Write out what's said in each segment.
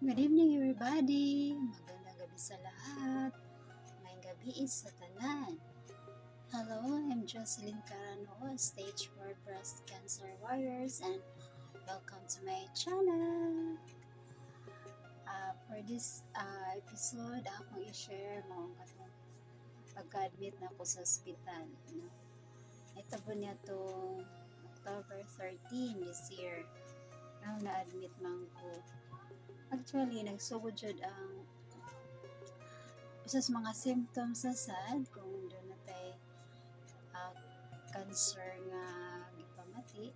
Good evening everybody! Magandang gabi sa lahat. May gabi is sa tanan. Hello, I'm Jocelyn Carano, stage 4 breast cancer warriors, and welcome to my channel. For this episode, akong i-share mo katong pagka-admit na ako sa ospital. Ito po niya itong October 13 this year. Na-admit man ko. Actually, nagsugod jud ang usas mga symptoms na sad kung doon na tayo cancer nga gipamati.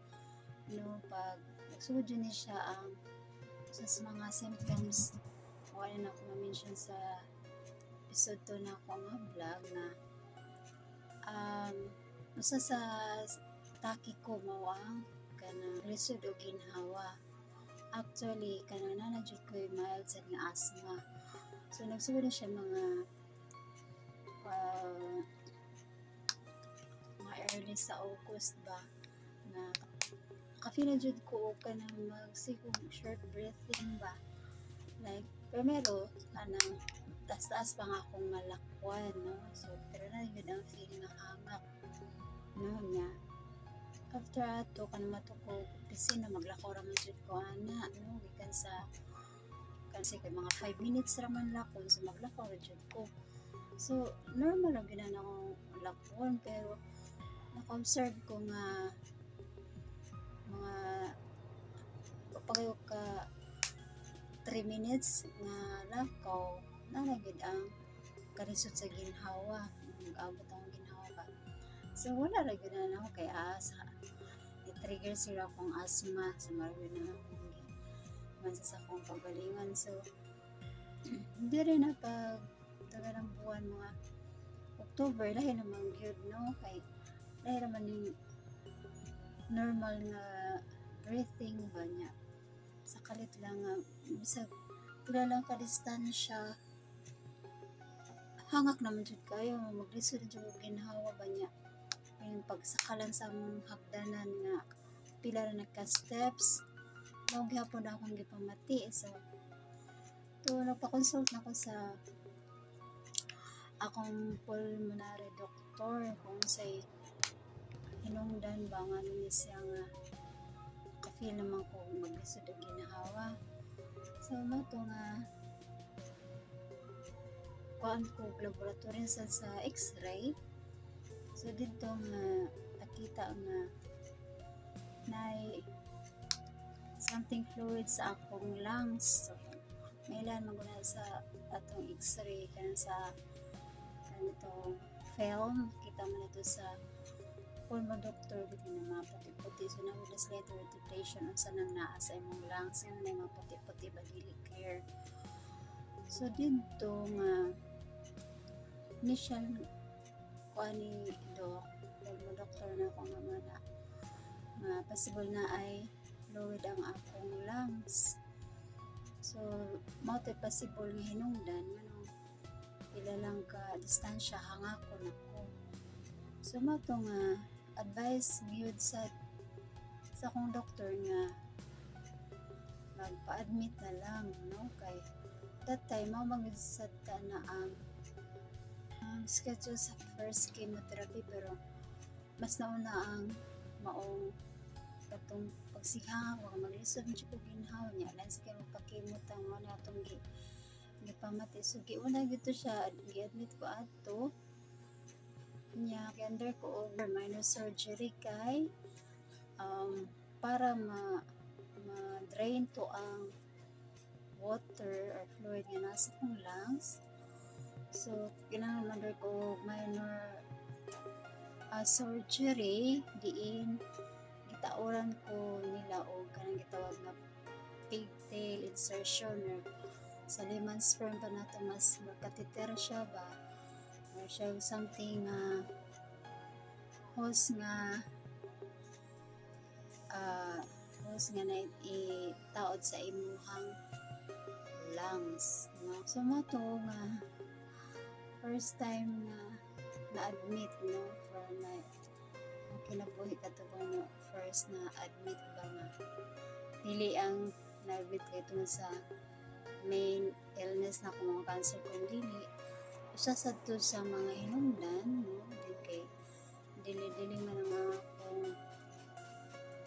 Pag nagsugod jud ni siya ang usas mga symptoms, wala na ako ma-mention sa episode 2 na ako nga vlog na usa sa taki ko mawang kanang lisod o ginhawa. Actually, kanang nanajud ko yung mild sa nga asthma. So, nagsugod na siya mga early sa August ba na nakafeel na jud ko kanang magsigong short breathing ba. Like, primero, kanang taas-taas pa nga akong malakwan, no? So, pero na yun ang feeling ng hangak, no, niya. After ato kanang matukog pisina maglakaw ra man jud ko ana no gikan sa kasi kay mga 5 minutes ra man lakon so maglakaw ra jud ko. So normal ra gyud na akong lakon pero naka-observe ko nga mga pagayo ka 3 minutes nga lakaw na gyud ang karisod sa ginhawa, nag-abot ang ginhawa ba. So wala ra gyud na ako kay asa i-trigger sila akong asthma sa marami na akong mansa sa akong pagalingan. So hindi rin na pag taga ng buwan mga October lahi naman gyud no kay lahi naman yung normal nga breathing ba niya sa kalit lang nga bisag pila lang ka distansya hangak naman jud kayo maglisod jud og ginhawa ba niya yung pagsakalan sa hagdanan nga pila ra nagka-steps mao gyapon akong gipamati. So nagpa-consult na ko sa akong pulmonary doctor kung say hinungdan ba nga ni siya nga ka-feel naman ko maglisod og ginhawa. So mato nga kuan ko laboratory sa x-ray. So dito nga nakita nga nay something fluid sa akong lungs. So may ilan maguna sa atong x-ray kan sa kanito film kita man ito sa pulmo doctor dito na mga puti-puti. So na with letter dictation unsa nang naa sa imong lungs nga may mga puti-puti ba dili clear. So dito nga initial ni pulmo doctor na ako nga possible na ay fluid ang akong lungs. So mao tay possible nga hinungdan manong pila lang ka distansya hangakon ako. So mao to nga advice gyud sa akong doctor nga magpa-admit na lang no kay that time mao mag-set na ang schedule sa first chemotherapy pero mas nauna ang maong katong pagsighang o maglisod mo siya ginhawa niya lang sige magpakimotang mo na itong gipamati. So giuna gito siya gi-admit ko ato niya kay under ko over minor surgery kay para ma-drain to ang water or fluid nga nasa kong lungs. So, kinahanglan under ko minor surgery diin gitauran ko nila o kanang gitawag na pigtail insertion or sa layman sperm pa nato mas magkateter siya ba or siya something hose nga na itaod sa imuhang lungs no? So mato nga first time nga na-admit no for my kinabuhi katubang no first na admit ba nga dili ang na-admit kay tungod sa main illness na kung mga cancer kung dili usa sad to sa mga hinungdan no din kay dili man nga akong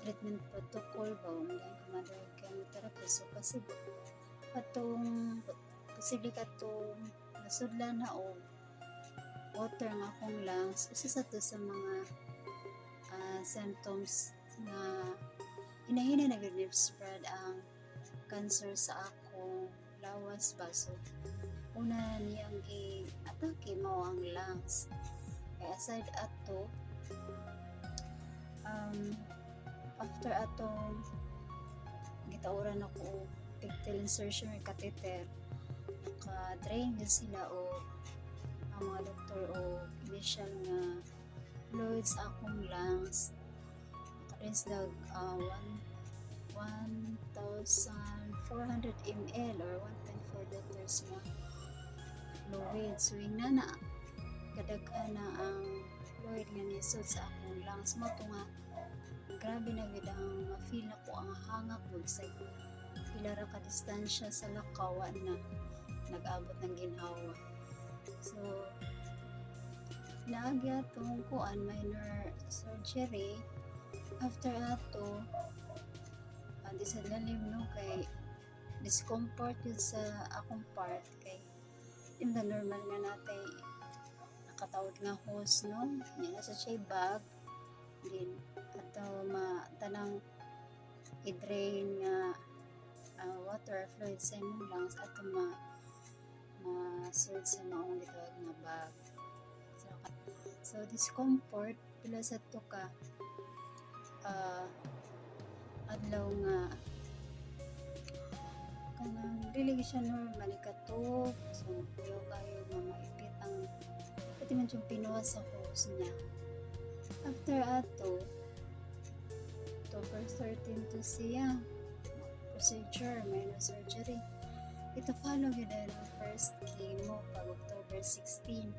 treatment protocol ba undan ka madawag chemotherapy so posible katong nasudlan na og water nga akong lungs usa sad to sa mga symptoms nga hinahina nag-spread ang cancer sa akong lawas ba so una niyang gi-atake mao ang lungs kaya aside ato after atong gitauran ako og pigtail insertion or catheter naka-drain din sila o ang mga doktor o initial nga fluid sa akong lungs naka-drain sila 1,400 ml or 1.4 liters na fluid. So, na kadaghan na ang fluid nga nisod sa akong lungs mo to nga grabe na gid ang ma-feel na ko ang hangak sa pila ra ka distansya sa lakaw na nag-abot ng ginhawa. So, naagya tong kuan minor surgery after ato di sa lalim no kay discomfort yun sa akong part kay in the normal nga natay nakatawid nga hose no niya sa siya bag din ato tanang i-drain nga water fluid sa imong lungs ato ma-surge sa maong gitawag nga bag so discomfort pila sa to ka adlaw nga kanang dili siya normal ikato so puyo kayo nga maipit ang pati man yung pinuwas sa hose niya after ato October 13 to siya procedure minor surgery ito follow yun ang first chemo pag October 16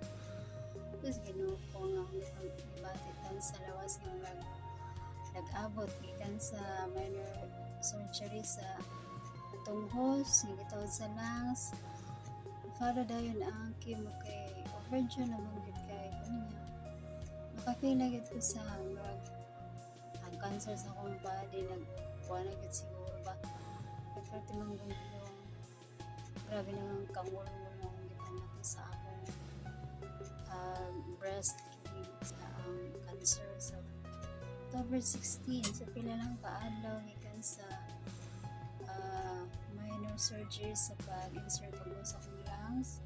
tapos ginuo ko nga ibatitan sa lawas nga nag-abot gikan sa minor surgery sa atong hose nga gitawag sa lungs follow dayon ang chemo kay overdue naman gid kay kunya makafeel na gid ko sa ang cancer sa akong body nagkuha na gid siguro ba nagparte man gulong grabe na ang kangulong gikan natin sa akong breast sa cancer sa October 16 so pila lang kaadlaw gikan sa minor surgery sa pag-insert ko sa akong lungs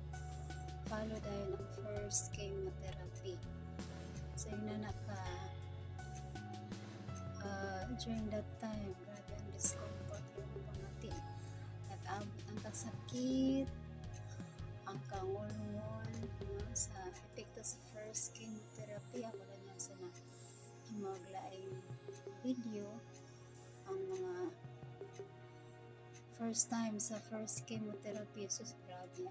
follow dahil ang first chemotherapy so yun na during that time grabe ang discomfort yung pamati nag-abot ang kasakit ang kangulungon sa epekto sa first chemotherapy ako na niya sa maglaing video ang mga first time sa first chemotherapy so grabe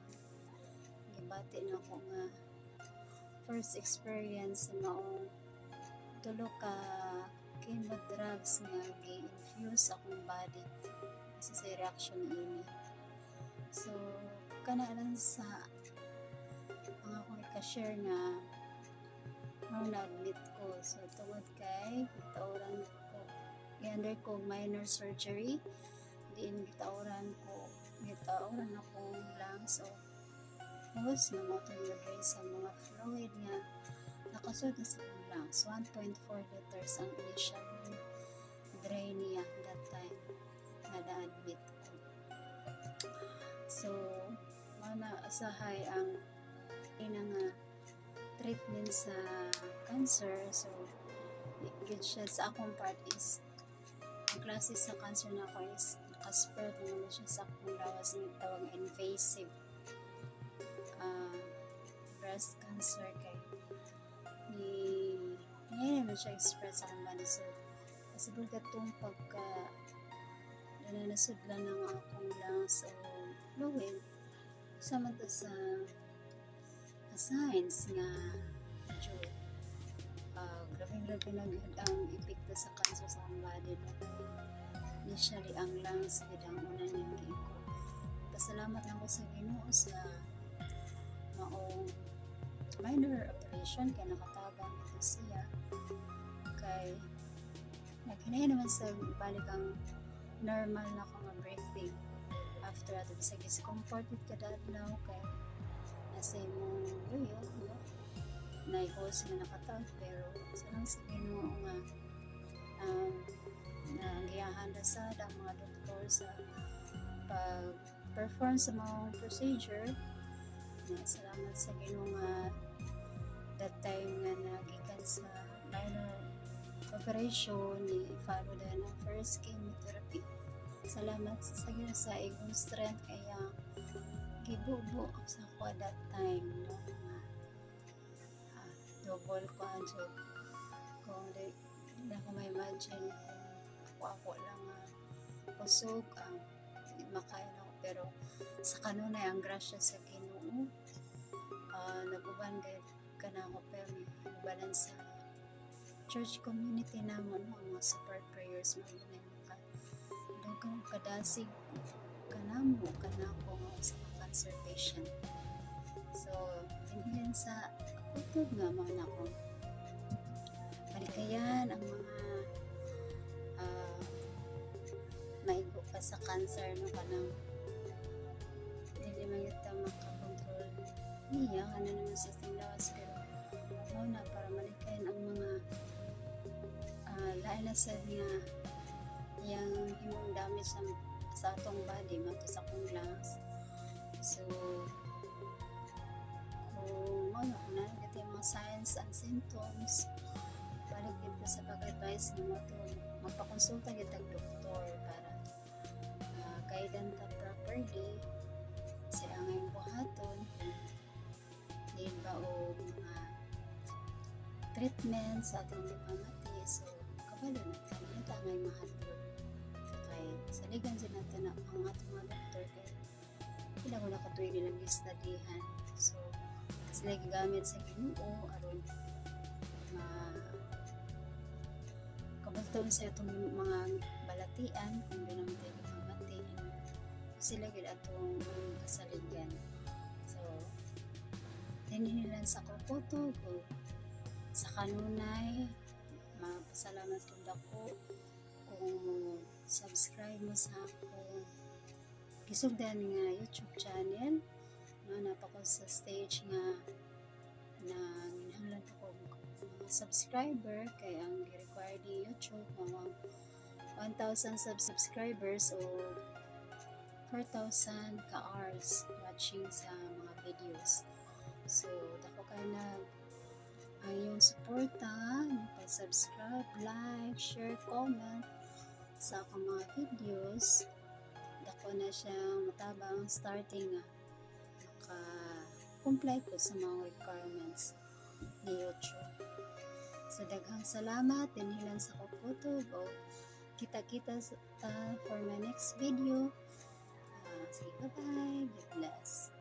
gibati na ako nga first experience sa maong tulo ka chemo drugs nga gi-infuse akong body sa reaction ini so kana lang sa ang akong i-share nga na-admit ko so tungod kay gitauran ko i-under ko minor surgery diin gitauran akong lungs so hose na mo itong sa mga fluid nga nakasud na sa akong lungs 1.4 liters ang initial drain niya that time na na-admit ko so mana asahay ang nga treatment sa cancer so good siya sa akong part is ang klase sa cancer na ako is nakaspread naman siya sa akong lawas na tawag invasive breast cancer kay ngayon naman siya express sa akong body so possible ka itong pagka nanasudlan ng akong lungs o fluid sama to sa signs nga medyo grabe na gud ang epekto sa cancer sa akong body initially ang lungs gid ang una niyang giiko pasalamat salamat lang ko sa Ginoo sa maong minor operation kay nakatabang ito siya kay naghinay naman sa balik ang normal na ko nga breathing after ato sa discomforted kada adlaw kay nasa imong yoyo no na-host nga nakataw pero sarang sa Ginoo nga nagiyahan na sa ang mga doktor sa pag-perform sa mga procedure na salamat sa Ginoo nga that time nga nagikan sa minor operation ni follow na ng first chemotherapy. Salamat sa Ginoo sa igong strength kaya gibubo sa ako at that time no double ko anjud kung di na ko may imagine ako lang usog makain ako pero sa kanunay ang grasya sa Ginoo naguban gayud kanako pero nagubanan sa church community namon ang mga support prayers mo yun ay dugang kadasig kanamo kanako nga sa cancer patient so dinhin sa kutub nga mga nako malikayan ang mga maigo pa sa cancer no kanang dili man yun makakontrol niya kana naman sa lawas pero na para malikayan ang mga lain na sa niya yung himong damage sa atong body mato sa akong lungs so kung ano kung nanagati yung mga signs and symptoms balik dito sa pag-advise ng mga ito magpakonsulta kitang doktor para guide ta properly sa angay buhaton din ba o mga treatment sa atong pamati so kabalo na ta ngay mahatod kay saligan sa natin ang atong mga doktor kay sila ko nakatuig nilang istadihan so sila gigamit sa Ginoo aron kabalton sa itong mga balatian kung doon naman tayo pamati sila gid atong kasaligan so dinhinilan sa kupoto ko sa kanunay mapasalamat ko dako kung subscribe mo sa akong gisugdan nga YouTube channel no napako sa stage nga na ginahanglan ako mga subscriber kay ang gi-require di YouTube mga 1,000 subscribers o 4,000 ka hours watching sa mga videos so dako kay ang iyong suporta pag-subscribe, like, share, comment sa akong mga videos dako na siyang matabang starting maka-comply ko sa mga requirements ni YouTube so daghang salamat dinhilan sa kukutob o kita-kita for my next video sige bye bye God bless.